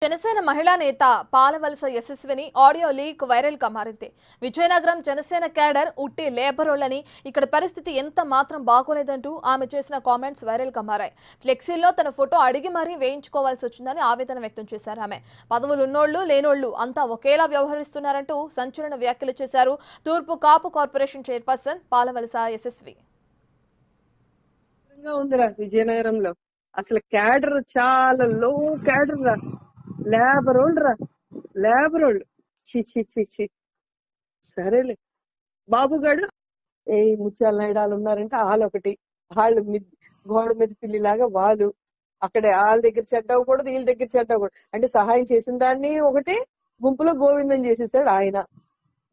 జనసేన మహిళా నేత పాలవలస యశస్విని audio leak viral గా మారింది. విజయనగరం జనసేన క్యాడర్ ఉట్టి లేబరోళ్ళని, ఇక్కడ పరిస్థితి ఎంత మాత్రం బాగోలేదంటూ ఆమె చేసిన కామెంట్స్ వైరల్ గా మారాయి. ఫ్లెక్సీల్లో తన ఫోటో అడిగి మరీ వేయించుకోవాల్సి వచ్చిందని ఆవేదన వ్యక్తం చేశారు ఆమె. పదవులు ఉన్నోళ్లు లేనోళ్లు అంతా ఒకేలా వ్యవహరిస్తున్నారంటూ సంచలన వ్యాఖ్యలు చేశారు తూర్పు కాపు కార్పొరేషన్ చైర్పర్సన్ పాలవలస యశస్వి. విజయనగరంలో అసలు క్యాడర్ చాలా లో క్యాడర్ రా, లేబరోళ్ళు చి చి చి చి. సరేలే బాబుగాడు ఏ ముత్యాల నాయుడాలు ఉన్నారంటే వాళ్ళొకటి, వాళ్ళు గోడ మీద పిల్లిలాగా వాళ్ళు అక్కడ వాళ్ళ దగ్గర చెడ్డవకూడదు, వీళ్ళ దగ్గర చెడ్డవకూడదు అంటే సహాయం చేసిన దాన్ని ఒకటి గుంపులో గోవిందం చేసేసాడు ఆయన.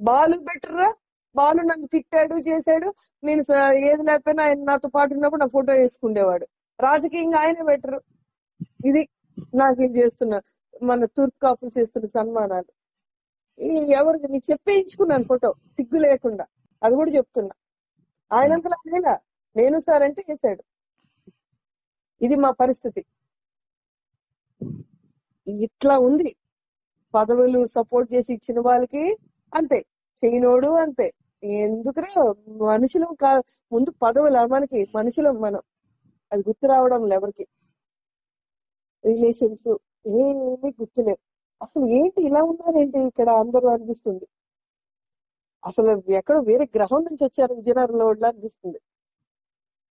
బాలు బెటర్రా, బాలు నన్ను తిట్టాడు చేశాడు, నేను ఏది లేకపోయినా ఆయన నాతో పాటు ఉన్నప్పుడు నా ఫోటో వేసుకునేవాడు. రాజకీయంగా ఆయనే బెటరు. ఇది నాకు ఇది చేస్తున్నా మన తూర్పు కాపులు చేస్తున్న సన్మానాలు. ఎవరికి నీకు చెప్పేయించుకున్నాను ఫోటో సిగ్గు లేకుండా, అది కూడా చెప్తున్నా. ఆయనంతలా అయినా నేను సార్ అంటే చేశాడు. ఇది మా పరిస్థితి. ఇట్లా ఉంది. పదవులు సపోర్ట్ చేసి ఇచ్చిన వాళ్ళకి అంతే, చేయనోడు అంతే. ఎందుకురా మనుషులు ముందు పదవులు మనకి మనుషులం మనం, అది గుర్తు రావడం ఎవరికి. రిలేషన్స్ ఏమీ గుర్తులేవు. అసలు ఏంటి ఇలా ఉన్నారేంటి ఇక్కడ అందరూ అనిపిస్తుంది. అసలు ఎక్కడో వేరే గ్రహం నుంచి వచ్చారు విజయనగరంలో అనిపిస్తుంది.